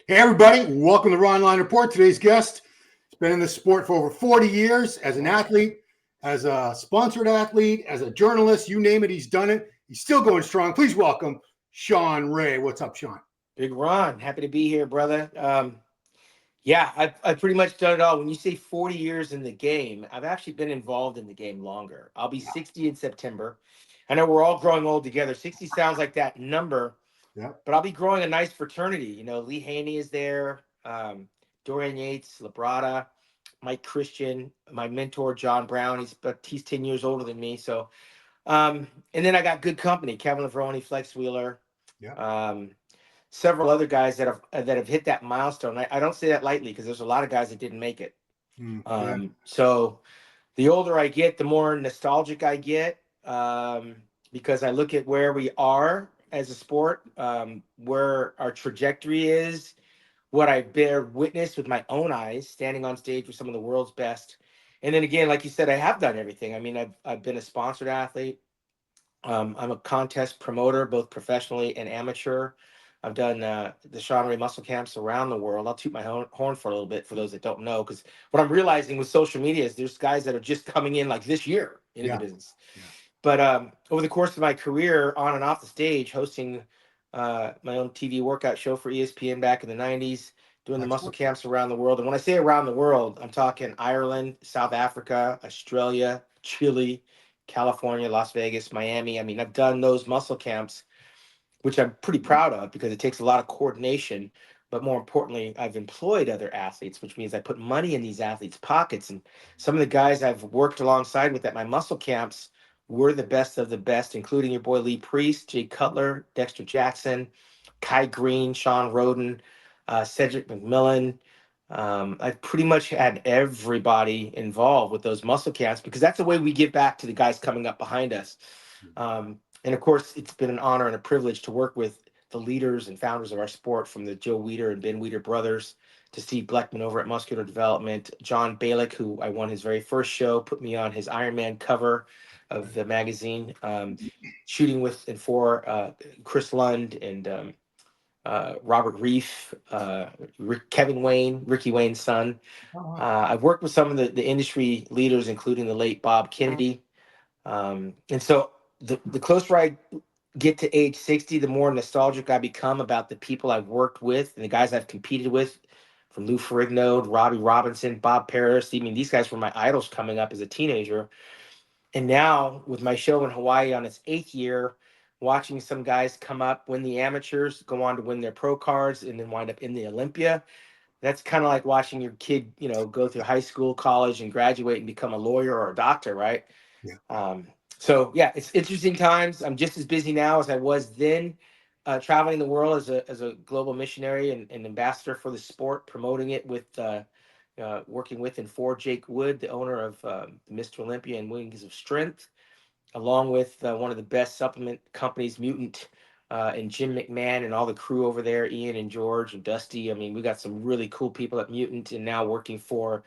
Hey, everybody. Welcome to Ron Line Report. Today's guest has been in the sport for over 40 years as an athlete, as a sponsored athlete, as a journalist. You name it, he's done it. He's still going strong. Please welcome Shawn Ray. What's up, Shawn? Big Ron. Happy to be here, brother. I've pretty much done it all. When you say 40 years in the game, I've actually been involved in the game longer. I'll be 60 in September. I know we're all growing old together. 60 sounds like that number. Yeah. But I'll be growing a nice fraternity. You know, Lee Haney is there, Dorian Yates, Labrada, Mike Christian, my mentor, John Brown. He's 10 years older than me. So, and then I got good company, Kevin Lavroni, Flex Wheeler, several other guys that have hit that milestone. I don't say that lightly because there's a lot of guys that didn't make it. So the older I get, the more nostalgic I get, because I look at where we are as a sport, where our trajectory is, what I bear witness with my own eyes, standing on stage with some of the world's best. And then again, like you said, I have done everything. I mean, I've been a sponsored athlete. I'm a contest promoter, both professionally and amateur. I've done the Shawn Ray muscle camps around the world. I'll toot my horn for a little bit for those that don't know, because what I'm realizing with social media is there's guys that are just coming in like this year into the business. Yeah. But over the course of my career, on and off the stage, hosting my own TV workout show for ESPN back in the 90s, doing the muscle camps around the world. And when I say around the world, I'm talking Ireland, South Africa, Australia, Chile, California, Las Vegas, Miami. I mean, I've done those muscle camps, which I'm pretty proud of because it takes a lot of coordination. But more importantly, I've employed other athletes, which means I put money in these athletes' pockets. And some of the guys I've worked alongside with at my muscle camps were the best of the best, including your boy Lee Priest, Jay Cutler, Dexter Jackson, Kai Green, Sean Roden, Cedric McMillan. I've pretty much had everybody involved with those muscle camps because that's the way we give back to the guys coming up behind us. And of course, it's been an honor and a privilege to work with the leaders and founders of our sport, from the Joe Weider and Ben Weider brothers to Steve Bleckman over at Muscular Development, John Balick, who I won his very first show, put me on his Ironman cover of the magazine, shooting with and for Chris Lund and Robert Reif, Kevin Wayne, Ricky Wayne's son. I've worked with some of the industry leaders, including the late Bob Kennedy. And so the closer I get to age 60, the more nostalgic I become about the people I've worked with and the guys I've competed with, from Lou Ferrigno, Robbie Robinson, Bob Paris. I mean, these guys were my idols coming up as a teenager. And now with my show in Hawaii on its 8th year, watching some guys come up, win the amateurs, go on to win their pro cards, and then wind up in the Olympia. That's kind of like watching your kid, you know, go through high school, college, and graduate and become a lawyer or a doctor, right? Yeah. So yeah, it's interesting times. I'm just as busy now as I was then, traveling the world as a global missionary and ambassador for the sport, promoting it with working with and for Jake Wood, the owner of Mr. Olympia and Wings of Strength, along with one of the best supplement companies, Mutant, and Jim McMahon and all the crew over there, Ian and George and Dusty. I mean, we got some really cool people at Mutant, and now working for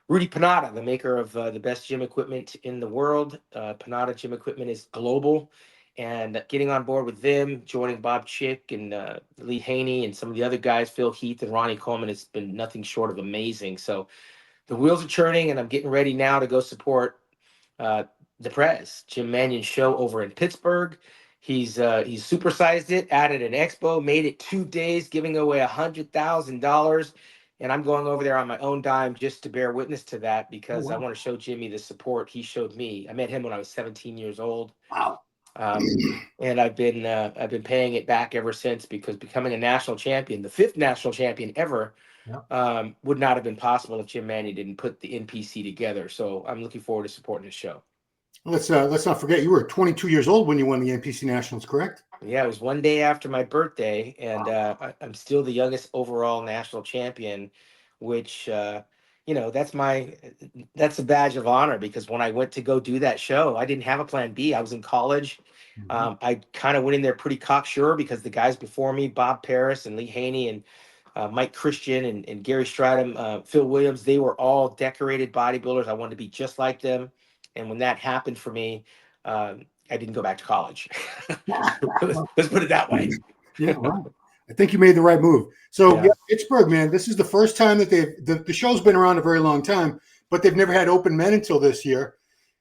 Rudy Panada, the maker of the best gym equipment in the world. Panada Gym Equipment is global, and getting on board with them, joining Bob Chick and Lee Haney and some of the other guys, Phil Heath and Ronnie Coleman, has been nothing short of amazing. So the wheels are churning, and I'm getting ready now to go support the Prez, Jim Mannion's show over in Pittsburgh. He's supersized it, added an expo, made it 2 days, giving away $100,000. And I'm going over there on my own dime just to bear witness to that, because I want to show Jimmy the support he showed me. I met him when I was 17 years old. Wow. And I've been paying it back ever since, because becoming a national champion, the 5th national champion ever, would not have been possible if Jim Mannion didn't put the NPC together. So I'm looking forward to supporting his show. Let's not forget, you were 22 years old when you won the NPC Nationals, correct? Yeah, it was one day after my birthday, and I'm still the youngest overall national champion, which that's a badge of honor, because when I went to go do that show, I didn't have a plan B. I was in college. I kind of went in there pretty cocksure, because the guys before me, Bob Paris and Lee Haney and Mike Christian and Gary Stradham, Phil Williams, they were all decorated bodybuilders. I wanted to be just like them. And when that happened for me, I didn't go back to college. Let's put it that way. Yeah, right. I think you made the right move. So Yeah. Pittsburgh, man, this is the first time that the show's been around a very long time, but they've never had open men until this year.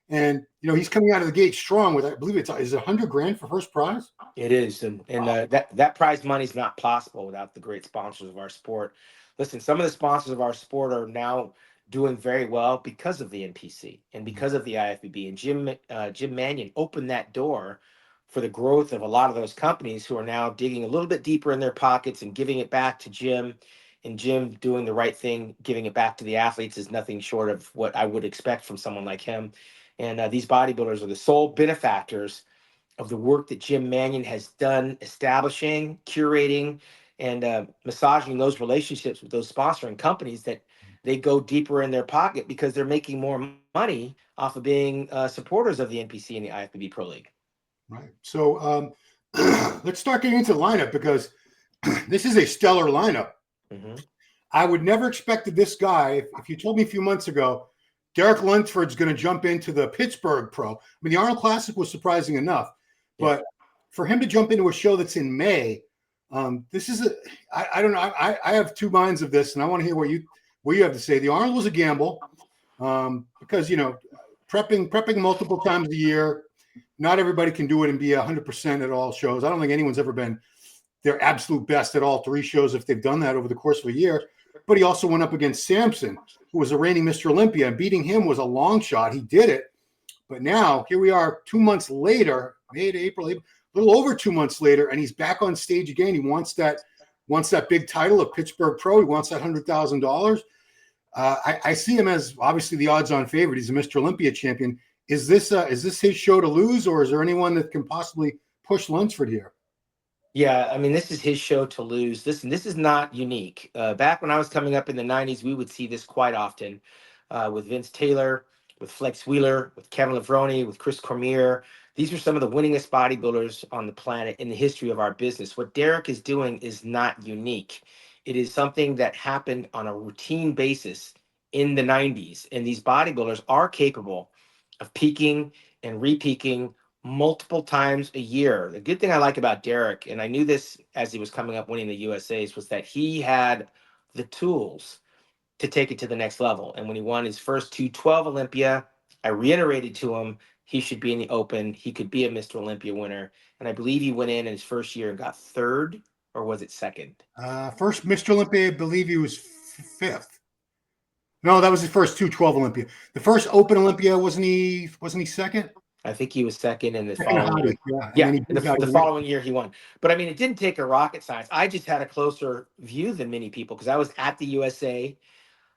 And he's coming out of the gate strong with, I believe is it $100,000 for first prize? It is, and that prize money is not possible without the great sponsors of our sport. Listen, some of the sponsors of our sport are now doing very well because of the NPC and because of the IFBB. And Jim Mannion opened that door for the growth of a lot of those companies who are now digging a little bit deeper in their pockets and giving it back to Jim. And Jim doing the right thing, giving it back to the athletes is nothing short of what I would expect from someone like him. And these bodybuilders are the sole benefactors of the work that Jim Mannion has done establishing, curating, and massaging those relationships with those sponsoring companies, that they go deeper in their pocket because they're making more money off of being supporters of the NPC and the IFBB Pro League. Right. So let's start getting into the lineup, because this is a stellar lineup. Mm-hmm. I would never expected this guy. If you told me a few months ago, Derek Lunsford's going to jump into the Pittsburgh Pro. I mean, the Arnold Classic was surprising enough, but for him to jump into a show that's in May, this is I don't know. I have two minds of this, and I want to hear what you have to say. The Arnold was a gamble, because prepping multiple times a year, not everybody can do it and be 100% at all shows. I don't think anyone's ever been their absolute best at all three shows if they've done that over the course of a year. But he also went up against Sampson, who was a reigning Mr. Olympia, and beating him was a long shot. He did it. But now here we are 2 months later, May to April, a little over 2 months later, and he's back on stage again. He wants that big title of Pittsburgh Pro. He wants that $100,000. I see him as obviously the odds-on favorite. He's a Mr. Olympia champion. Is this his show to lose, or is there anyone that can possibly push Lunsford here? Yeah, I mean, this is his show to lose. This is not unique. Back when I was coming up in the 90s, we would see this quite often with Vince Taylor, with Flex Wheeler, with Kevin Levrone, with Chris Cormier. These are some of the winningest bodybuilders on the planet in the history of our business. What Derek is doing is not unique. It is something that happened on a routine basis in the 90s. And these bodybuilders are capable of peaking and re-peaking multiple times a year. The good thing I like about Derek, and I knew this as he was coming up winning the USAs, was that he had the tools to take it to the next level. And when he won his first 212 Olympia, I reiterated to him he should be in the Open. He could be a Mr. Olympia winner. And I believe he went in his first year and got third, or was it second? First Mr. Olympia, I believe he was fifth. No, that was his first 212 Olympia. The first Open Olympia, wasn't he second? I think he was second in the Second following year. Yeah, The following year he won. But I mean, it didn't take a rocket science. I just had a closer view than many people because I was at the USA.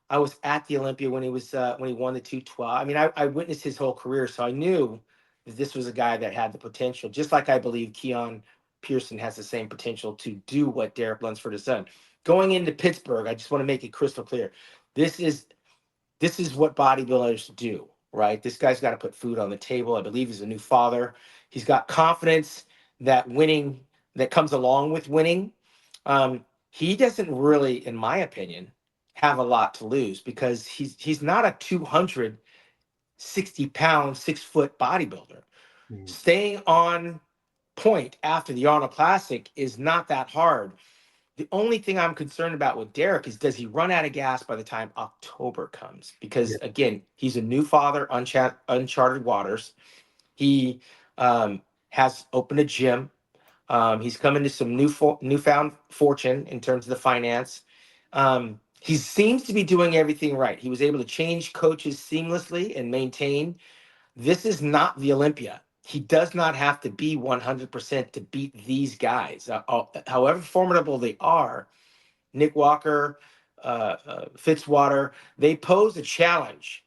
I was at the Olympia when he won the 212. I mean, I witnessed his whole career, so I knew that this was a guy that had the potential, just like I believe Keon Pearson has the same potential to do what Derek Lunsford has done. Going into Pittsburgh, I just want to make it crystal clear. This is what bodybuilders do, right? This guy's got to put food on the table. I believe he's a new father. He's got confidence that comes along with winning. He doesn't really, in my opinion, have a lot to lose because he's not a 260-pound, 6-foot bodybuilder. Mm. Staying on point after the Arnold Classic is not that hard. The only thing I'm concerned about with Derek is, does he run out of gas by the time October comes? Because again, he's a new father, uncharted waters. He has opened a gym. He's come into some newfound fortune in terms of the finance. He seems to be doing everything right. He was able to change coaches seamlessly and maintain. This is not the Olympia. He does not have to be 100% to beat these guys. However formidable they are, Nick Walker, Fitzwater, they pose a challenge,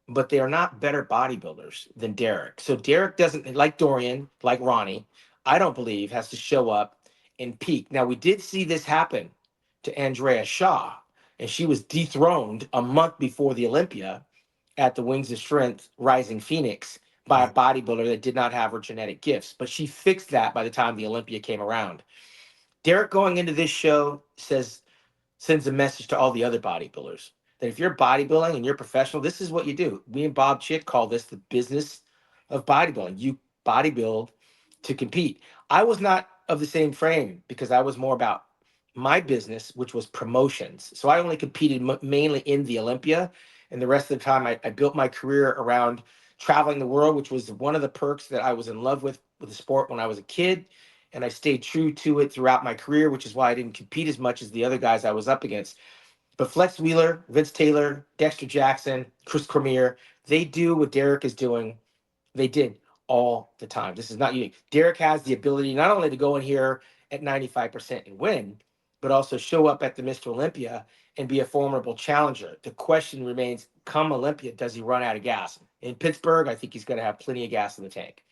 but they are not better bodybuilders than Derek. So Derek doesn't, like Dorian, like Ronnie, I don't believe has to show up and peak. Now, we did see this happen to Andrea Shaw, and she was dethroned a month before the Olympia at the Wings of Strength Rising Phoenix by a bodybuilder that did not have her genetic gifts. But she fixed that by the time the Olympia came around. Derek going into this show sends a message to all the other bodybuilders that if you're bodybuilding and you're professional, this is what you do. Me and Bob Chick call this the business of bodybuilding. You bodybuild to compete. I was not of the same frame because I was more about my business, which was promotions. So I only competed mainly in the Olympia, and the rest of the time I built my career around traveling the world, which was one of the perks that I was in love with the sport when I was a kid. And I stayed true to it throughout my career, which is why I didn't compete as much as the other guys I was up against. But Flex Wheeler, Vince Taylor, Dexter Jackson, Chris Cormier, they do what Derek is doing. They did all the time. This is not unique. Derek has the ability not only to go in here at 95% and win, but also show up at the Mr. Olympia and be a formidable challenger. The question remains, come Olympia, does he run out of gas? In Pittsburgh, I think he's going to have plenty of gas in the tank.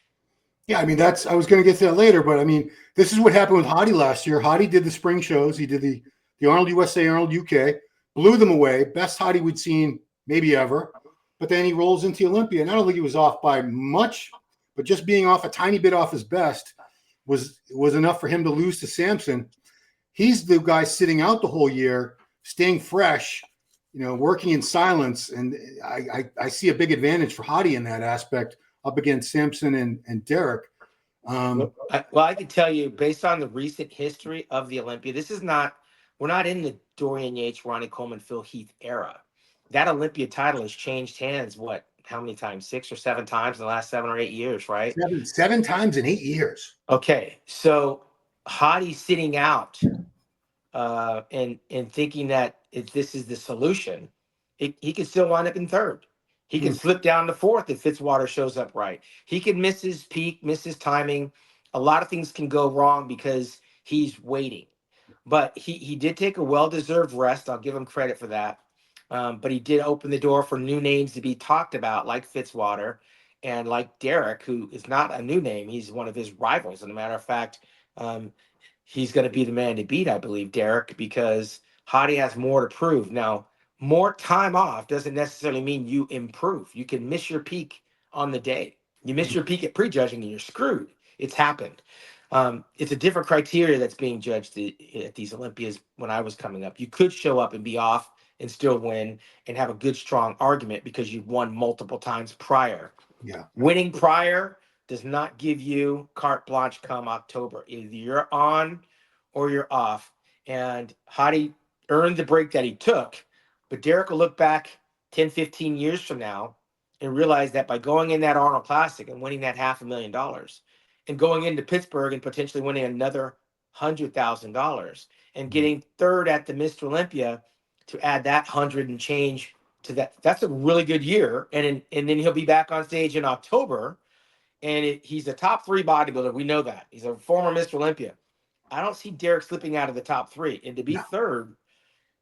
Yeah, I mean, I was going to get to that later, but I mean, this is what happened with Hadi last year. Hadi did the spring shows. He did the Arnold USA, Arnold UK, blew them away. Best Hadi we'd seen maybe ever. But then he rolls into Olympia. And I don't think he was off by much, but just being off a tiny bit off his best was enough for him to lose to Samson. He's the guy sitting out the whole year, staying fresh, working in silence. And I see a big advantage for Hadi in that aspect up against Samson and Derek. Well, I can tell you, based on the recent history of the Olympia, we're not in the Dorian Yates, Ronnie Coleman, Phil Heath era. That Olympia title has changed hands, how many times? 6 or 7 times in the last 7 or 8 years, right? Seven times in 8 years. Okay, so Hadi's sitting out and thinking that if this is the solution, he could still wind up in third. He can slip down to fourth if Fitzwater shows up right. He can miss his peak, miss his timing. A lot of things can go wrong because he's waiting. But he did take a well-deserved rest. I'll give him credit for that. But he did open the door for new names to be talked about, like Fitzwater and like Derek, who is not a new name. He's one of his rivals. As a matter of fact, he's going to be the man to beat, I believe, Derek, because Hadi has more to prove. Now, more time off doesn't necessarily mean you improve. You can miss your peak on the day. You miss your peak at prejudging and you're screwed. It's happened. It's a different criteria that's being judged at these Olympias when I was coming up. You could show up and be off and still win and have a good, strong argument because you've won multiple times prior. Yeah. Winning prior does not give you carte blanche come October. Either you're on or you're off. And Hadi earned the break that he took. But Derek will look back 10, 15 years from now and realize that by going in that Arnold Classic and winning that $500,000 and going into Pittsburgh and potentially winning another $100,000 and getting third at the Mr. Olympia to add that 100 and change to that, that's a really good year. And then he'll be back on stage in October. And he's a top 3 bodybuilder. We know that. He's a former Mr. Olympia. I don't see Derek slipping out of the top 3. And to be third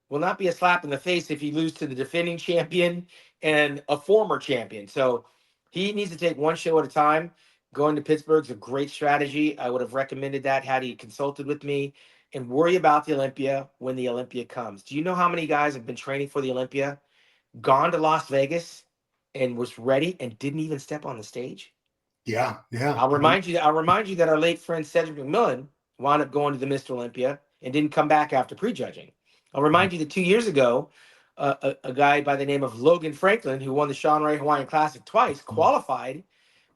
will not be a slap in the face if you lose to the defending champion and a former champion. So he needs to take one show at a time. Going to Pittsburgh is a great strategy. I would have recommended that had he consulted with me, and worry about the Olympia when the Olympia comes. Do you know how many guys have been training for the Olympia, gone to Las Vegas and was ready and didn't even step on the stage? Yeah. I'll remind you that our late friend Cedric McMillan wound up going to the Mr. Olympia and didn't come back after prejudging. I'll remind you that 2 years ago, a guy by the name of Logan Franklin, who won the Shawn Ray Hawaiian Classic twice, qualified,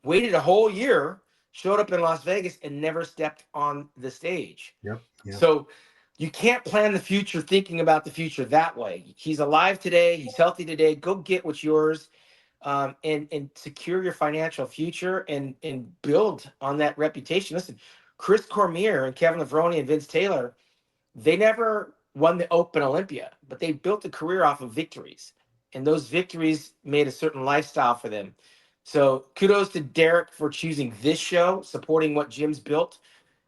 waited a whole year, showed up in Las Vegas, and never stepped on the stage. Yep. So you can't plan the future thinking about the future that way. He's alive today. He's healthy today. Go get what's yours, and secure your financial future and build on that reputation. Listen, Chris Cormier and Kevin Levrone and Vince Taylor, they never won the Open Olympia, but they built a career off of victories. And those victories made a certain lifestyle for them. So kudos to Derek for choosing this show, supporting what Jim's built.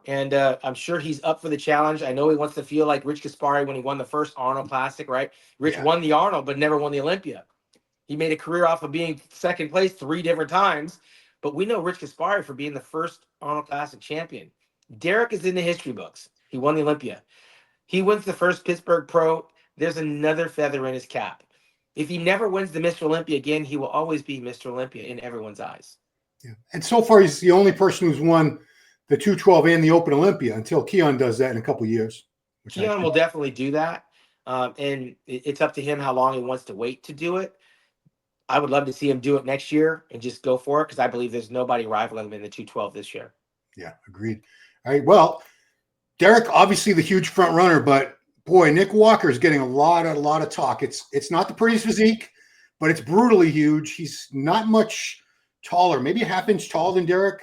And I'm sure he's up for the challenge. I know he wants to feel like Rich Gaspari when he won the first Arnold Classic, right? Rich won the Arnold, but never won the Olympia. He made a career off of being second place 3 different times. But we know Rich Gaspari for being the first Arnold Classic champion. Derek is in the history books. He won the Olympia. He wins the first Pittsburgh Pro. There's another feather in his cap. If he never wins the Mr. Olympia again, he will always be Mr. Olympia in everyone's eyes. Yeah. And so far, he's the only person who's won the 212 and the Open Olympia until Keon does that in a couple of years. Keon will definitely do that. And it's up to him how long he wants to wait to do it. I would love to see him do it next year and just go for it because I believe there's nobody rivaling him in the 212 this year. Yeah, agreed. All right. Well, Derek, obviously the huge front runner, but boy, Nick Walker is getting a lot of talk. It's not the prettiest physique, but it's brutally huge. He's not much taller, maybe a half inch taller than Derek,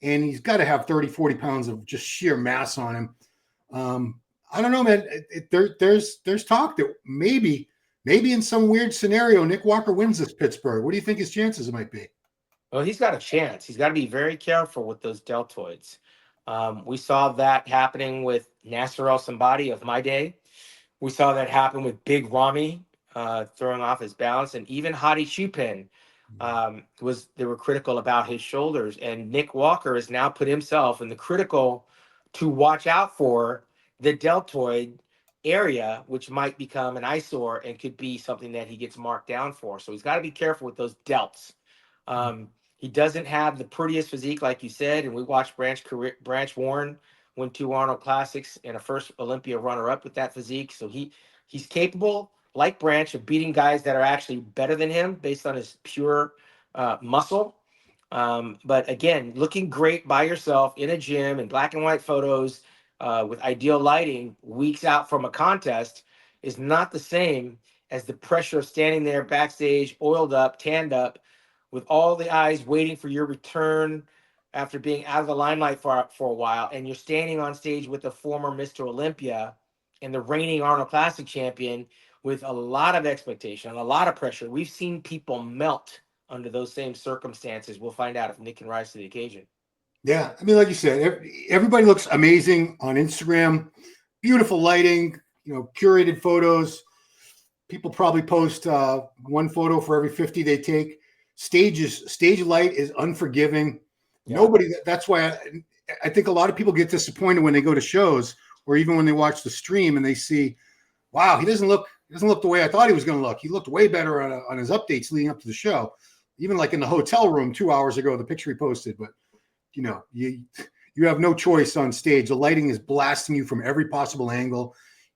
and he's got to have 30, 40 pounds of just sheer mass on him. I don't know, man. There's talk that maybe in some weird scenario, Nick Walker wins this Pittsburgh. What do you think his chances might be? Well, he's got a chance. He's got to be very careful with those deltoids. We saw that happening with Nasser El Somebody of my day. We saw that happen with Big Ramy throwing off his balance, and even Hadi Chupin they were critical about his shoulders. And Nick Walker has now put himself in the critical to watch out for the deltoid area, which might become an eyesore and could be something that he gets marked down for. So he's got to be careful with those delts. He doesn't have the prettiest physique, like you said, and we watched Branch Warren win 2 Arnold Classics and a first Olympia runner-up with that physique. So he's capable, like Branch, of beating guys that are actually better than him based on his pure muscle. But again, looking great by yourself in a gym in black and white photos with ideal lighting weeks out from a contest is not the same as the pressure of standing there backstage, oiled up, tanned up, with all the eyes waiting for your return after being out of the limelight for a while, and you're standing on stage with the former Mr. Olympia and the reigning Arnold Classic champion with a lot of expectation and a lot of pressure. We've seen people melt under those same circumstances. We'll find out if Nick can rise to the occasion. Yeah, I mean, like you said, everybody looks amazing on Instagram. Beautiful lighting, curated photos. People probably post one photo for every 50 they take. Stage light is unforgiving. Yeah. That's why I think a lot of people get disappointed when they go to shows or even when they watch the stream and they see, wow, he doesn't look the way I thought he was going to look. He looked way better on his updates leading up to the show. Even like in the hotel room 2 hours ago, the picture he posted. But you have no choice on stage. The lighting is blasting you from every possible angle.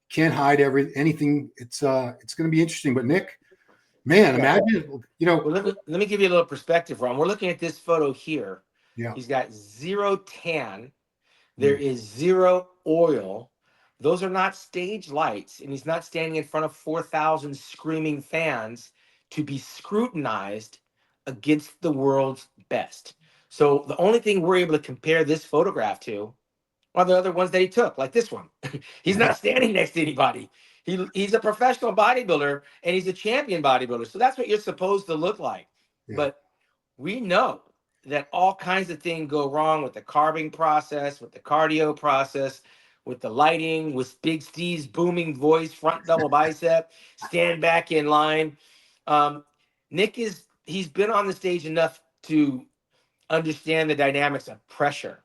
Can't hide anything. It's going to be interesting. But Nick, man, imagine, Well, let me give you a little perspective, Ron. We're looking at this photo here. Yeah. He's got 0 tan. There is 0 oil. Those are not stage lights, and he's not standing in front of 4,000 screaming fans to be scrutinized against the world's best. So the only thing we're able to compare this photograph to are the other ones that he took, like this one. He's not standing next to anybody. He's a professional bodybuilder, and he's a champion bodybuilder. So that's what you're supposed to look like. Yeah. But we know that all kinds of things go wrong with the carving process, with the cardio process, with the lighting, with Big Steve's booming voice, front double bicep, stand back in line. Nick he's been on the stage enough to understand the dynamics of pressure.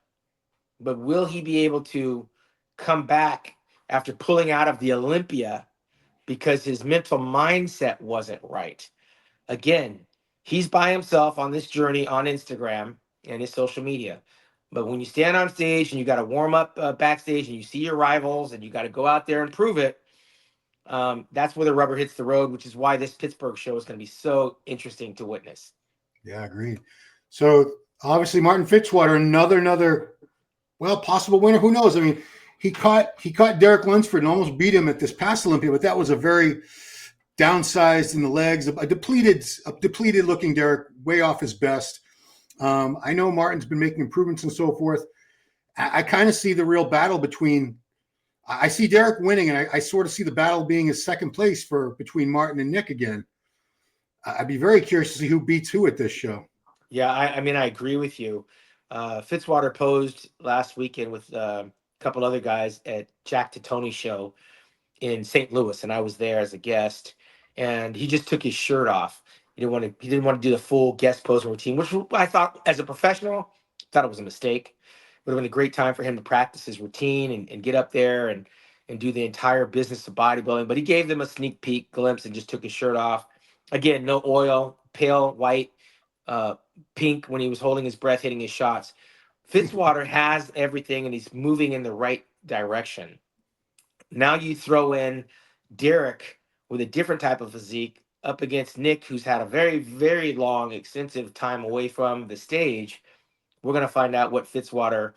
But will he be able to come back after pulling out of the Olympia because his mental mindset wasn't right? Again, he's by himself on this journey on Instagram and his social media. But when you stand on stage and you got to warm up backstage and you see your rivals and you got to go out there and prove it, that's where the rubber hits the road, which is why this Pittsburgh show is going to be so interesting to witness. Yeah, agreed. So obviously Martin Fitzwater, another possible winner. Who knows? I mean, he caught Derek Lunsford and almost beat him at this past Olympia, but that was a very downsized in the legs, a depleted looking Derek, way off his best. I know Martin's been making improvements and so forth. I kind of see the real battle between. I see Derek winning, and I sort of see the battle being his second place between Martin and Nick again. I'd be very curious to see who beats who at this show. Yeah, I mean, I agree with you. Fitzwater posed last weekend with a couple other guys at Jack to Tony's show in St. Louis, and I was there as a guest. And he just took his shirt off. He didn't want to do the full guest posing routine, which I thought, as a professional, thought it was a mistake. Would have been a great time for him to practice his routine and get up there and do the entire business of bodybuilding. But he gave them a sneak peek glimpse and just took his shirt off. Again, no oil, pale white, pink when he was holding his breath, hitting his shots. Fitzwater has everything, and he's moving in the right direction. Now you throw in Derek with a different type of physique up against Nick, who's had a very, very long, extensive time away from the stage. We're going to find out what Fitzwater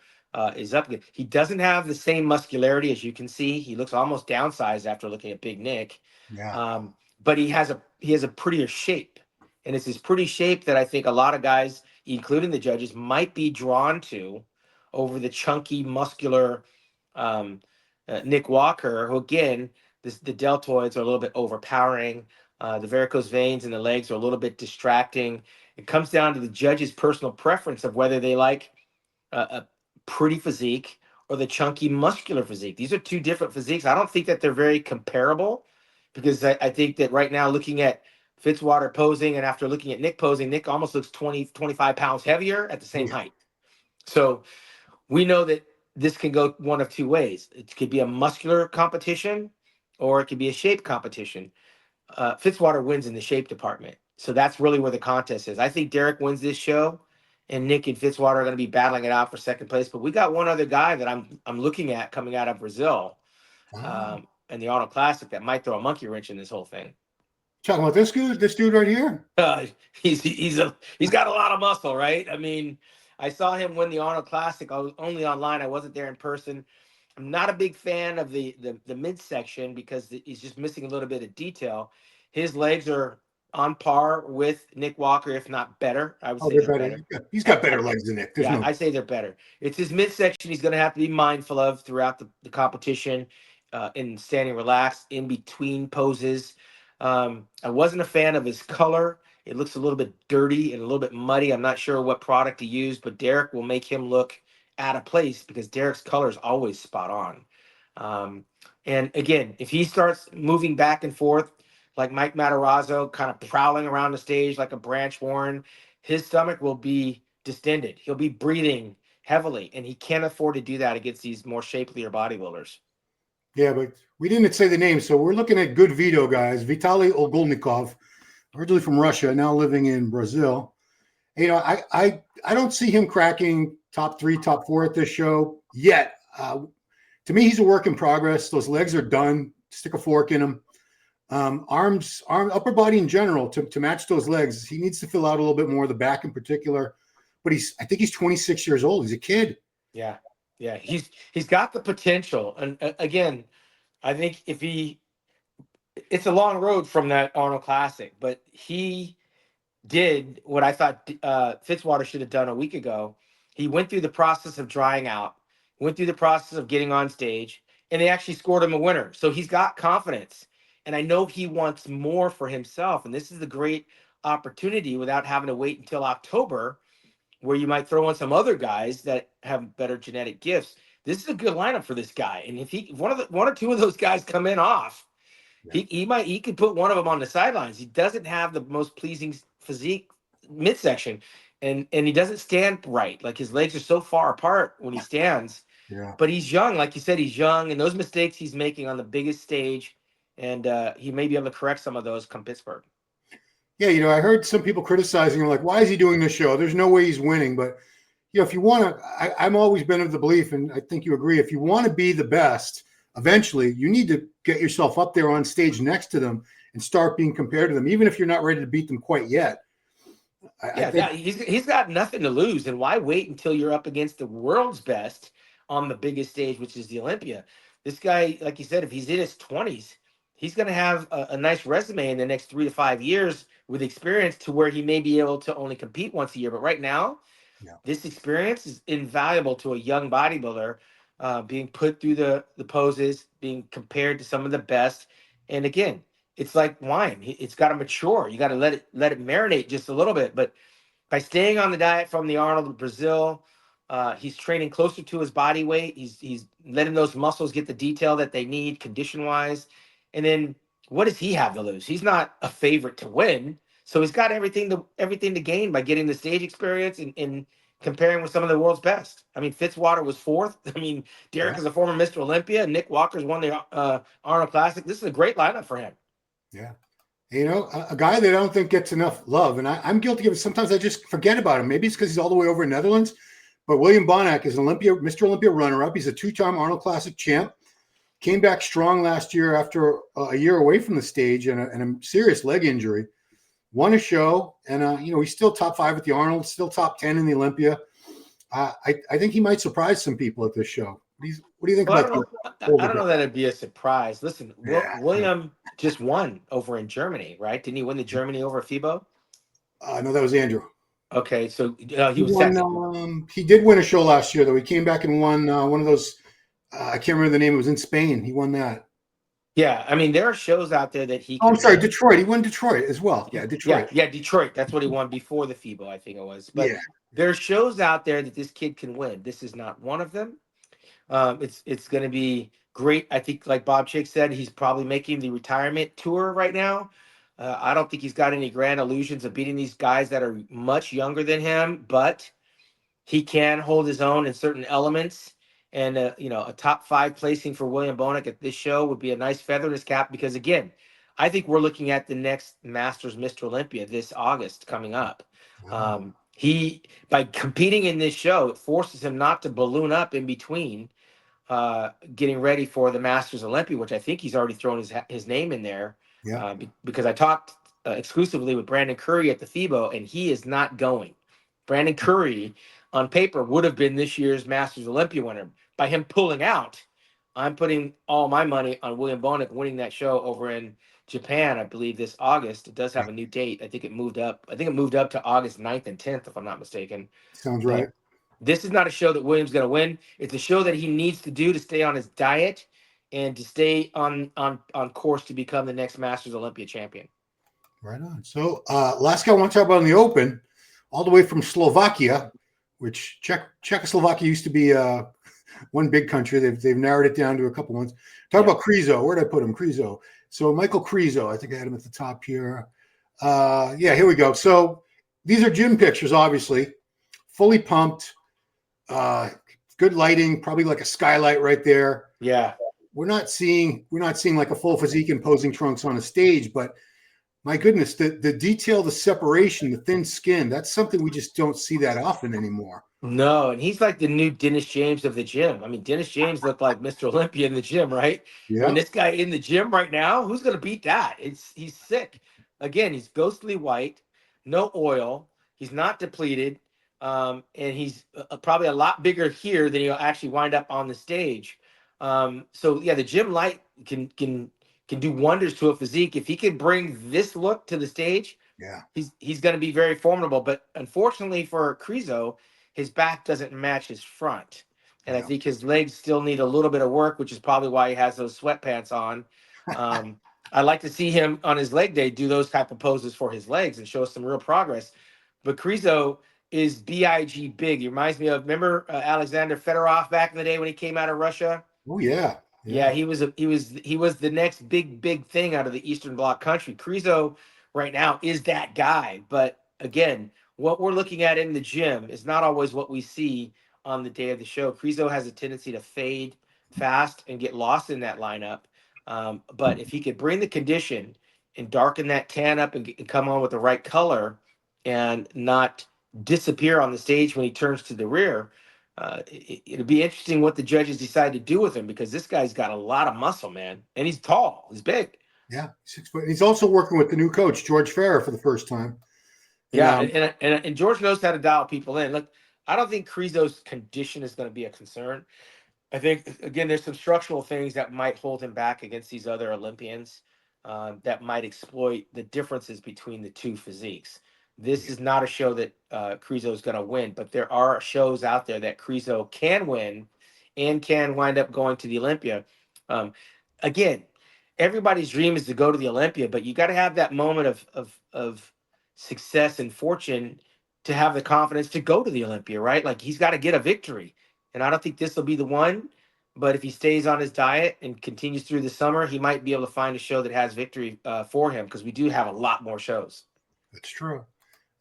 is up again. He doesn't have the same muscularity as you can see. He looks almost downsized after looking at Big Nick. Yeah. But he has a prettier shape, and it's his pretty shape that I think a lot of guys, including the judges, might be drawn to over the chunky, muscular Nick Walker, who again, the deltoids are a little bit overpowering. The varicose veins in the legs are a little bit distracting. It comes down to the judge's personal preference of whether they like a pretty physique or the chunky muscular physique. These are two different physiques. I don't think that they're very comparable, because I think that right now, looking at Fitzwater posing and after looking at Nick posing, Nick almost looks 20, 25 pounds heavier at the same height. So we know that this can go one of two ways. It could be a muscular competition or it could be a shape competition. Fitzwater wins in the shape department. So that's really where the contest is. I think Derek wins this show, and Nick and Fitzwater are going to be battling it out for second place. But we got one other guy that I'm looking at coming out of Brazil, and the Arnold Classic, that might throw a monkey wrench in this whole thing. Talking about this dude right here. He's got a lot of muscle, right? I mean, I saw him win the Arnold Classic. I was only online. I wasn't there in person. I'm not a big fan of the midsection because he's just missing a little bit of detail. His legs are on par with Nick Walker, if not better. I would say they're better. He's got better legs than Nick. I say they're better. It's his midsection he's going to have to be mindful of throughout the competition, in standing relaxed, in between poses. I wasn't a fan of his color. It looks a little bit dirty and a little bit muddy. I'm not sure what product he used, but Derek will make him look out of place because Derek's color is always spot on. And again, if he starts moving back and forth like Mike Matarazzo, kind of prowling around the stage like a branch warren, his stomach will be distended. He'll be breathing heavily, and he can't afford to do that against these more shapelier bodybuilders. Yeah, but we didn't say the name, so we're looking at GoodVito guys. Vitaly Ogolnikov, originally from Russia, now living in Brazil. You know, I don't see him cracking top 3, top 4 at this show yet. To me, he's a work in progress. Those legs are done. Stick a fork in them. Arms, upper body in general to match those legs. He needs to fill out a little bit more, the back in particular. But I think he's 26 years old. He's a kid. Yeah. He's got the potential. And again, I think it's a long road from that Arnold Classic, but he did what I thought Fitzwater should have done a week ago. He went through the process of drying out, went through the process of getting on stage, and they actually scored him a winner. So he's got confidence. And I know he wants more for himself. And this is a great opportunity without having to wait until October, where you might throw in some other guys that have better genetic gifts. This is a good lineup for this guy. And if one or two of those guys come in off, he could put one of them on the sidelines. He doesn't have the most pleasing physique midsection, and he doesn't stand right. Like, his legs are so far apart when he stands. Yeah. But he's young, like you said, he's young, and those mistakes he's making on the biggest stage, and he may be able to correct some of those come Pittsburgh. Yeah, you know, I heard some people criticizing him, like, why is he doing this show? There's no way he's winning. But, you know, if you want to, I'm always been of the belief, and I think you agree, if you want to be the best, eventually you need to get yourself up there on stage next to them and start being compared to them, even if you're not ready to beat them quite yet. He's got nothing to lose. And why wait until you're up against the world's best on the biggest stage, which is the Olympia? This guy, like you said, if he's in his 20s, he's going to have a nice resume in the next 3 to 5 years with experience to where he may be able to only compete once a year. But right now, this experience is invaluable to a young bodybuilder, being put through the poses, being compared to some of the best. And again, it's like wine. It's got to mature. You got to let it marinate just a little bit. But by staying on the diet from the Arnold of Brazil, he's training closer to his body weight. He's letting those muscles get the detail that they need condition-wise. And then what does he have to lose? He's not a favorite to win. So he's got everything to gain by getting the stage experience and comparing with some of the world's best. I mean, Fitzwater was 4th. I mean, Derek is a former Mr. Olympia. Nick Walker's won the Arnold Classic. This is a great lineup for him. Yeah. You know, a guy that I don't think gets enough love, and I'm guilty of it. Sometimes I just forget about him. Maybe it's because he's all the way over in Netherlands. But William Bonac is an Mr. Olympia runner-up. He's a 2-time Arnold Classic champ. Came back strong last year after a year away from the stage and a serious leg injury. Won a show, and you know, he's still top 5 at the Arnold, still top 10 in the Olympia. I think he might surprise some people at this show. What do you think Well, about I don't know that it'd be a surprise. Listen, Yeah. William just won over in Germany, right? Didn't he win the Germany over FIBO? No, that was Andrew. Okay, so he He was won. second. He did win a show last year, though. He came back and won one of those. I can't remember the name. It was in Spain. He won that. Yeah, I mean, there are shows out there that he Oh, I'm can sorry, win. Detroit. He won Detroit as well. Yeah, Detroit. Yeah, Detroit. That's what he won before the FIBO, I think it was. But Yeah. there are shows out there that this kid can win. This is not one of them. It's going to be great. I think, like Bob Chick said, he's probably making the retirement tour right now. I don't think he's got any grand illusions of beating these guys that are much younger than him, but he can hold his own in certain elements. And a top 5 placing for William Bonac at this show would be a nice feather in his cap because, again, I think we're looking at the next Masters Mr. Olympia this August coming up. Wow. He, by competing in this show, it forces him not to balloon up in between getting ready for the Masters Olympia, which I think he's already thrown his name in there. Yeah. Because I talked exclusively with Brandon Curry at the FIBO, and he is not going. Brandon Curry, on paper, would have been this year's Masters Olympia winner. By him pulling out, I'm putting all my money on William Bonac winning that show over in Japan, I believe, this August. It does have a new date. I think it moved up. I think it moved up to August 9th and 10th, if I'm not mistaken. Sounds right. This is not a show that William's going to win. It's a show that he needs to do to stay on his diet and to stay on course to become the next Masters Olympia champion. Right on. So last guy I want to talk about in the Open, all the way from Slovakia, which Czechoslovakia used to be one big country. They've narrowed it down to a couple ones. Talk about Krizo. Where did I put him? Krizo. So Michal Krizo, I think I had him at the top here. Here we go. So these are gym pictures, obviously. Fully pumped. Good lighting, probably like a skylight right there. Yeah. We're not seeing like a full physique and posing trunks on a stage, but my goodness, the detail, the separation, the thin skin, that's something we just don't see that often anymore. No, and he's like the new Dennis James of the gym. I mean, Dennis James looked like Mr. Olympia in the gym, right? Yeah. I mean, this guy in the gym right now, who's going to beat that? He's sick. Again, he's ghostly white, no oil. He's not depleted. And he's probably a lot bigger here than he'll actually wind up on the stage. So yeah, the gym light can do wonders to a physique. If he can bring this look to the stage, yeah, he's going to be very formidable. But unfortunately for Krizo, his back doesn't match his front. And I think his legs still need a little bit of work, which is probably why he has those sweatpants on. I'd like to see him on his leg day do those type of poses for his legs and show us some real progress. But Krizo is big. He reminds me of, remember Alexander Fedorov back in the day when he came out of Russia? Oh yeah. Yeah, he was the next big thing out of the Eastern Bloc country. Krizo right now is that guy. But again, what we're looking at in the gym is not always what we see on the day of the show. Krizo has a tendency to fade fast and get lost in that lineup. But if he could bring the condition and darken that tan up and come on with the right color and not disappear on the stage when he turns to the rear, it'll be interesting what the judges decide to do with him, because this guy's got a lot of muscle, man. And he's tall. He's big. Yeah, 6 foot. He's also working with the new coach, George Farrer, for the first time. Yeah, and George knows how to dial people in. Look, I don't think Krizo's condition is going to be a concern. I think, again, there's some structural things that might hold him back against these other Olympians that might exploit the differences between the two physiques. This is not a show that Krizo is going to win, but there are shows out there that Krizo can win and can wind up going to the Olympia. Again, everybody's dream is to go to the Olympia, but you got to have that moment of success and fortune to have the confidence to go to the Olympia, right? Like, he's got to get a victory. And I don't think this will be the one, but if he stays on his diet and continues through the summer, he might be able to find a show that has victory for him, because we do have a lot more shows. That's true.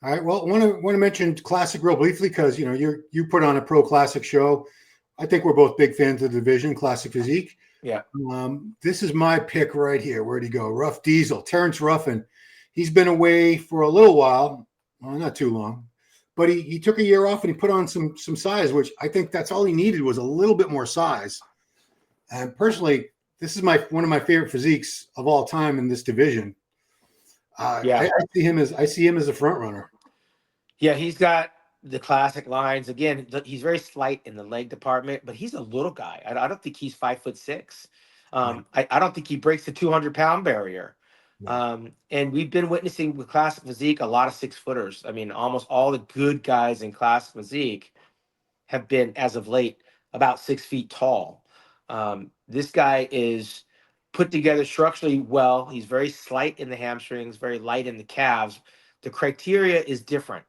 All right. Well, I want to mention Classic real briefly, because you put on a Pro Classic show. I think we're both big fans of the division, Classic Physique. Yeah. This is my pick right here. Where'd he go? Rough Diesel, Terrence Ruffin. He's been away for a little while. Well, not too long, but he took a year off and he put on some size, which I think that's all he needed, was a little bit more size. And personally, this is one of my favorite physiques of all time in this division. I see him as a front runner. Yeah, he's got the classic lines. Again, he's very slight in the leg department, but he's a little guy. I don't think he's 5'6". I don't think he breaks the 200-pound barrier. And we've been witnessing with classic physique a lot of 6-footers. I mean, almost all the good guys in classic physique have been, as of late, about 6 feet tall. This guy is put together structurally well. He's very slight in the hamstrings, very light in the calves. The criteria is different.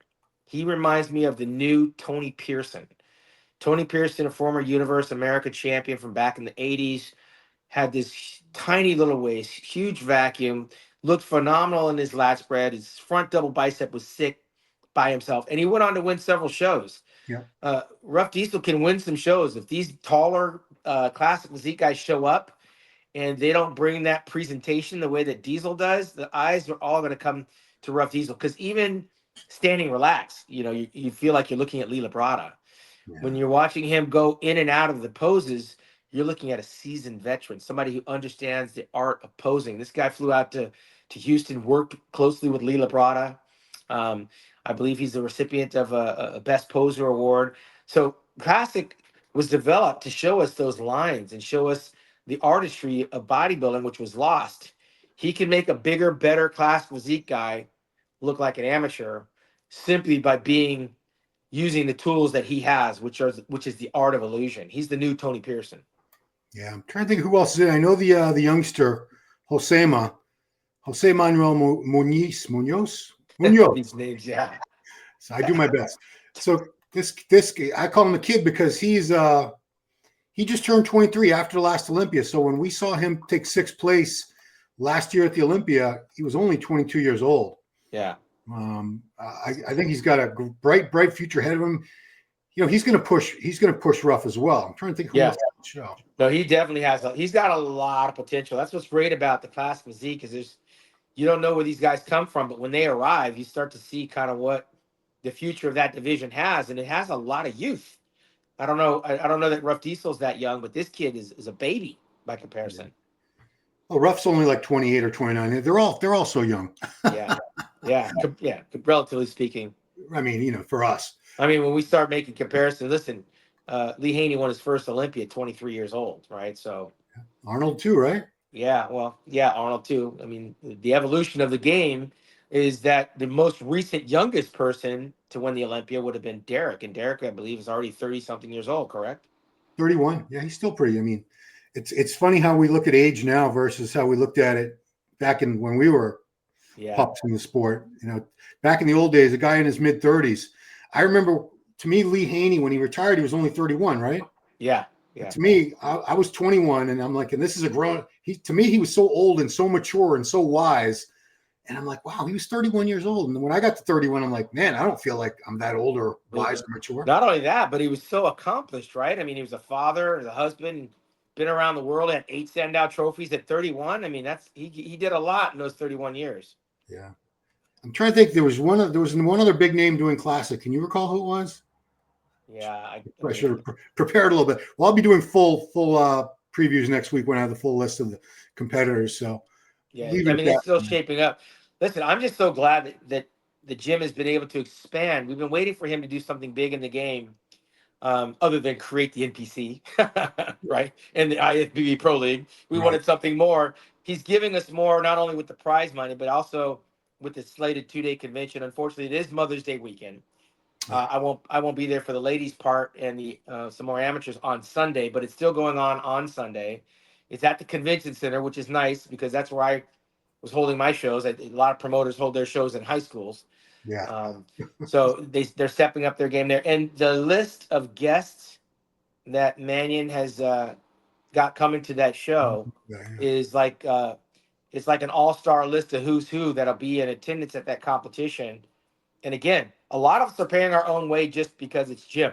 He reminds me of the new Tony Pearson. Tony Pearson, a former Universe America champion from back in the 80s, had this tiny little waist, huge vacuum, looked phenomenal in his lat spread. His front double bicep was sick by himself. And he went on to win several shows. Yeah. Rough Diesel can win some shows. If these taller classic physique guys show up and they don't bring that presentation the way that Diesel does, the eyes are all going to come to Rough Diesel. Because even standing relaxed, you feel like you're looking at Lee Labrada. Yeah. When you're watching him go in and out of the poses, you're looking at a seasoned veteran, somebody who understands the art of posing. This guy flew out to Houston, worked closely with Lee Labrada. I believe he's the recipient of a Best Poser Award. So Classic was developed to show us those lines and show us the artistry of bodybuilding, which was lost. He can make a bigger, better class physique guy look like an amateur simply by using the tools that he has, which is the art of illusion. He's the new Tony Pearson. Yeah, I'm trying to think who else is in. I know the youngster Jose Manuel Munoz. These names, yeah. So I do my best. So this I call him a kid because he just turned 23 after the last Olympia. So when we saw him take 6th place last year at the Olympia, he was only 22 years old. Yeah. I think he's got a bright future ahead of him. He's going to push Rough as well. I'm trying to think who else on the show. No, he definitely has. He's got a lot of potential. That's what's great about the class physique is you don't know where these guys come from, but when they arrive, you start to see kind of what the future of that division has, and it has a lot of youth. I don't know that Rough Diesel's that young, but this kid is a baby by comparison. Well, Rough's only like 28 or 29. They're all so young. Yeah, relatively speaking. I mean, for us. I mean, when we start making comparisons, listen, Lee Haney won his first Olympia at 23 years old, right? So Arnold too, right? Yeah, Arnold too. I mean, the evolution of the game is that the most recent youngest person to win the Olympia would have been Derek, and Derek, I believe, is already 30-something years old, correct? 31. Yeah, he's still pretty. I mean, it's funny how we look at age now versus how we looked at it back when we were pups in the sport. Back in the old days, a guy in his mid-30s. I remember, to me, Lee Haney, when he retired, he was only 31, right? Yeah. To me, I was 21, and I'm like, and this is a grown. To me, he was so old and so mature and so wise, and I'm like, wow, he was 31 years old. And when I got to 31, I'm like, man, I don't feel like I'm that old or wise or mature. Not only that, but he was so accomplished, right? I mean, he was a father, a husband, been around the world, had 8 standout trophies at 31. I mean, he did a lot in those 31 years. Yeah, I'm trying to think. There was one other big name doing Classic. Can you recall who it was? Yeah, I should have prepared a little bit. Well, I'll be doing full previews next week when I have the full list of the competitors. So yeah, I mean, it's still shaping up. Listen, I'm just so glad that the gym has been able to expand. We've been waiting for him to do something big in the game, other than create the NPC, right? And the IFBB Pro League. We wanted something more. He's giving us more, not only with the prize money, but also with the slated 2-day convention. Unfortunately, it is Mother's Day weekend. I won't be there for the ladies' part and the some more amateurs on Sunday, but it's still going on Sunday. It's at the convention center, which is nice because that's where I was holding my shows. A lot of promoters hold their shows in high schools. Yeah. So they're stepping up their game there. And the list of guests that Mannion has got coming to that show is like it's like an all-star list of who's who that'll be in attendance at that competition. And again, a lot of us are paying our own way just because it's gym,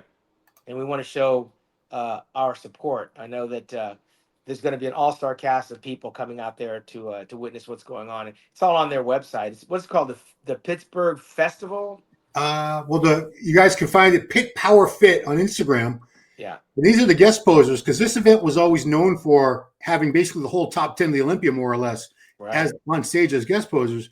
and we want to show our support. I know that there's going to be an all-star cast of people coming out there to witness what's going on. It's all on their website. It's what's called the Pittsburgh Festival. You guys can find it Pit Power Fit on Instagram. Yeah. And these are the guest posers because this event was always known for having basically the whole top 10 of the Olympia, more or less, as on stage as guest posers.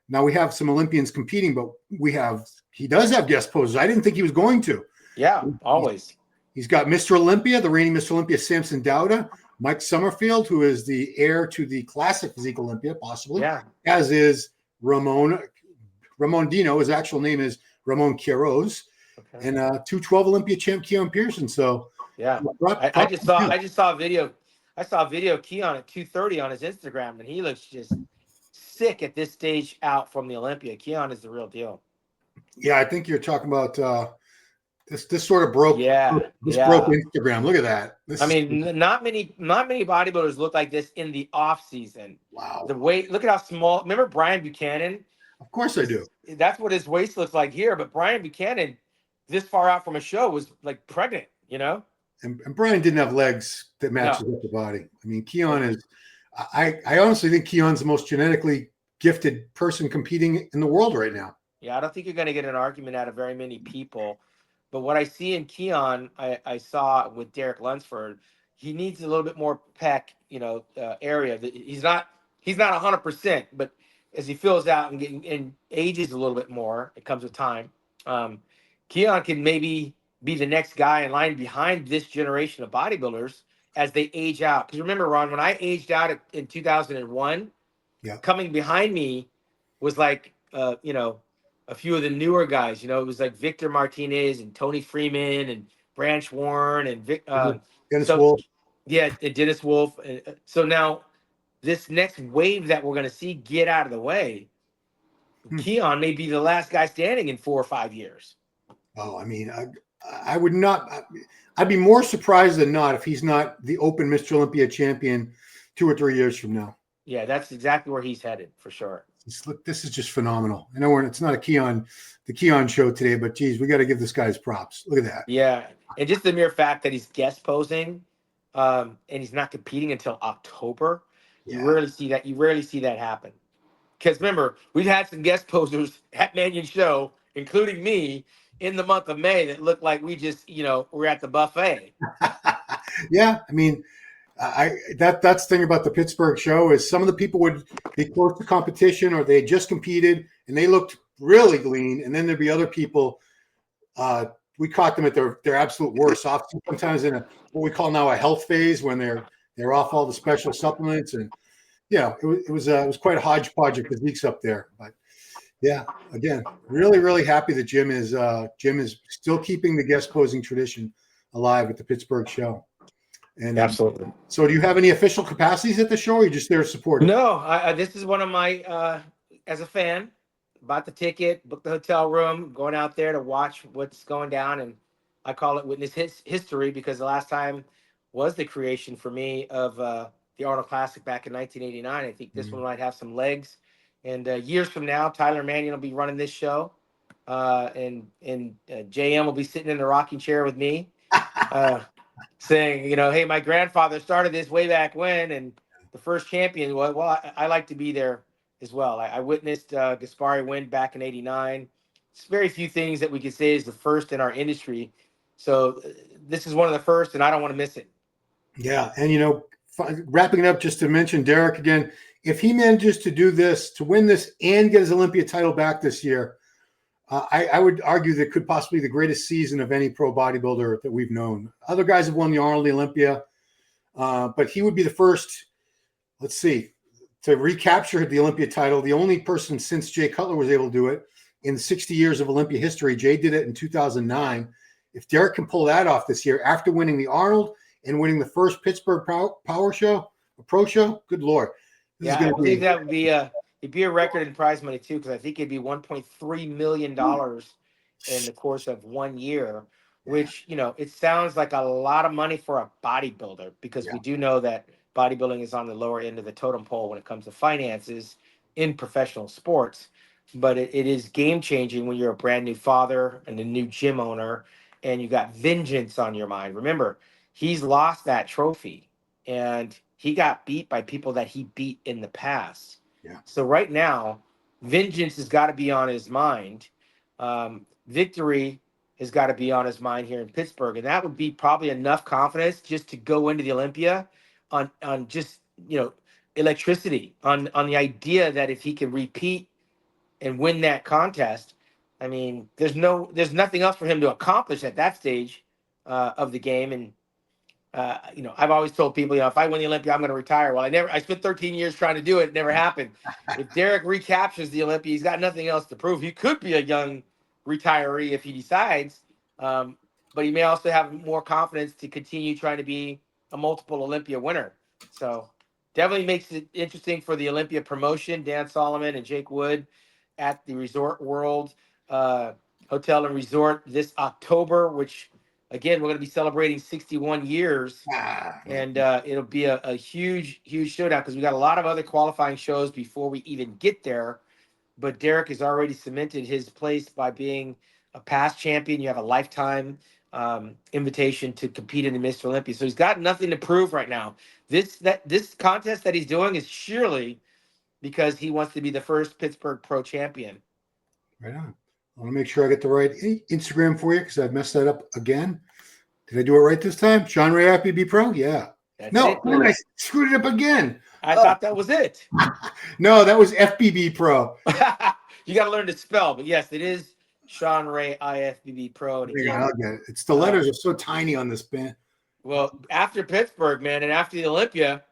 Now we have some Olympians competing, but we have he does have guest poses. I didn't think he was going to. Yeah, always. He's got Mr. Olympia, the reigning Mr. Olympia, Samson Dauda, Mike Summerfield, who is the heir to the classic Physique Olympia, possibly. Yeah. As is Ramon Dino. His actual name is Ramon Quiroz. Okay. And 212 Olympia champ Keon Pearson. So yeah, I just saw a video. I saw a video of Keon at 2:30 on his Instagram, and he looks just sick at this stage out from the Olympia. Keon is the real deal. Yeah, I think you're talking about this sort of broke. Yeah, broke Instagram. Look at that. Not many bodybuilders look like this in the off season. Wow. The weight. Look at how small. Remember Brian Buchanan? Of course I do. That's what his waist looks like here. But Brian Buchanan, this far out from a show, was like pregnant. You know. And Brian didn't have legs that matches with the body. I mean, Keon is. I honestly think Keon's the most genetically gifted person competing in the world right now. Yeah, I don't think you're going to get an argument out of very many people. But what I see in Keon, I saw with Derek Lunsford, he needs a little bit more pec, area. He's not 100%, but as he fills out and ages a little bit more, it comes with time. Keon can maybe be the next guy in line behind this generation of bodybuilders as they age out. Because remember, Ron, when I aged out in 2001, coming behind me was like, a few of the newer guys. It was like Victor Martinez and Tony Freeman and Branch Warren and Dennis Wolf. Yeah, and Dennis Wolf. So now this next wave that we're going to see get out of the way, Keon may be the last guy standing in 4 or 5 years. Oh, I mean, I would not. I'd be more surprised than not if he's not the Open Mr. Olympia champion 2 or 3 years from now. Yeah, that's exactly where he's headed for sure. Look, this is just phenomenal. I know it's not the Keon show today, but geez, we got to give this guy his props. Look at that. Yeah, and just the mere fact that he's guest posing, and he's not competing until October. Yeah. You rarely see that happen. Because remember, we've had some guest posers at Mannion Show, including me, in the month of May that looked like we just, we're at the buffet. Yeah, I mean. That's the thing about the Pittsburgh show is some of the people would be close to competition or they had just competed and they looked really lean, and then there'd be other people we caught them at their absolute worst, off sometimes in what we call now a health phase when they're off all the special supplements, and it was quite a hodgepodge of physiques up there. But yeah, again, really happy that Jim is still keeping the guest posing tradition alive at the Pittsburgh show. And absolutely. So do you have any official capacities at the show, or are you just there to support it? No, this is one of my, as a fan, bought the ticket, booked the hotel room, going out there to watch what's going down. And I call it witness history because the last time was the creation for me of the Arnold Classic back in 1989. I think this one might have some legs. And years from now, Tyler Mannion will be running this show. And JM will be sitting in the rocking chair with me. Saying, hey, my grandfather started this way back when, and the first champion was, well, I like to be there as well. I witnessed Gaspari win back in '89. It's very few things that we could say is the first in our industry. So this is one of the first, and I don't want to miss it. Yeah, and, wrapping it up, just to mention Derek again, if he manages to do this, to win this and get his Olympia title back this year, I would argue that could possibly be the greatest season of any pro bodybuilder that we've known. Other guys have won the Arnold, the Olympia, but he would be the first, to recapture the Olympia title. The only person since Jay Cutler was able to do it in 60 years of Olympia history. Jay did it in 2009. If Derek can pull that off this year after winning the Arnold and winning the first Pittsburgh Pro Show, good Lord. I believe that would be it'd be a record in prize money too, because I think it'd be $1.3 million in the course of 1 year, which, it sounds like a lot of money for a bodybuilder, because we do know that bodybuilding is on the lower end of the totem pole when it comes to finances in professional sports. But it is game changing when you're a brand new father and a new gym owner and you got vengeance on your mind. Remember, he's lost that trophy and he got beat by people that he beat in the past. Yeah. So right now, vengeance has got to be on his mind. Victory has got to be on his mind here in Pittsburgh. And that would be probably enough confidence just to go into the Olympia on just, electricity, on the idea that if he can repeat and win that contest, I mean, there's nothing else for him to accomplish at that stage of the game. And you know, I've always told people, you know, if I win the Olympia, I'm going to retire. Well, I spent 13 years trying to do it. It never happened. If Derek recaptures the Olympia, he's got nothing else to prove. He could be a young retiree if he decides, but he may also have more confidence to continue trying to be a multiple Olympia winner. So definitely makes it interesting for the Olympia promotion. Dan Solomon and Jake Wood at the Resort World Hotel and Resort this October, which again, we're going to be celebrating 61 years, and it'll be a huge showdown because we got a lot of other qualifying shows before we even get there. But Derek has already cemented his place by being a past champion. You have a lifetime invitation to compete in the Mr. Olympia. So he's got nothing to prove right now. This contest that he's doing is surely because he wants to be the first Pittsburgh Pro champion. Right on. I want to make sure I get the right Instagram for you because I've messed that up again. Did I do it right this time? Shawn Ray FBB Pro? Yeah. That's it. I screwed it up again. I thought that was it. No, that was FBB Pro. You got to learn to spell, but yes, it is Shawn Ray IFBB Pro. And again, I'll get it. It's the letters are so tiny on this band. Well, after Pittsburgh, man, and after the Olympia,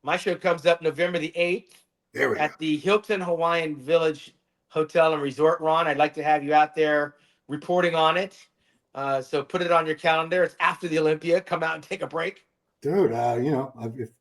my show comes up November the 8th at the Hilton Hawaiian Village Hotel and Resort, Ron. I'd like to have you out there reporting on it. So put it on your calendar. It's after the Olympia. Come out and take a break. Dude, you know,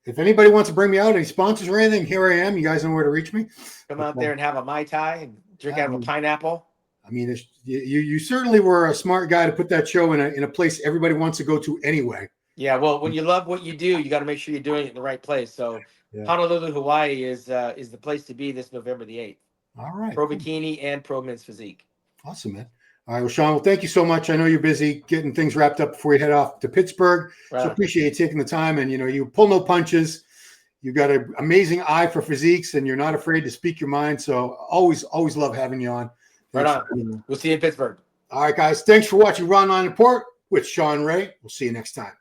if anybody wants to bring me out, any sponsors or anything, here I am. You guys know where to reach me. Come out there and have a Mai Tai and drink out of a pineapple. I mean, you certainly were a smart guy to put that show in a place everybody wants to go to anyway. Yeah, well, when you love what you do, you got to make sure you're doing it in the right place. So Honolulu, Hawaii is the place to be this November the 8th. All right. Pro bikini and pro men's physique. Awesome, man. All right, well, Shawn, well, thank you so much. I know you're busy getting things wrapped up before you head off to Pittsburgh. Right. So appreciate you taking the time. And, you know, you pull no punches. You've got an amazing eye for physiques, and you're not afraid to speak your mind. So always love having you on. Thanks right on. We'll see you in Pittsburgh. All right, guys. Thanks for watching Ron Line Report with Shawn Ray. We'll see you next time.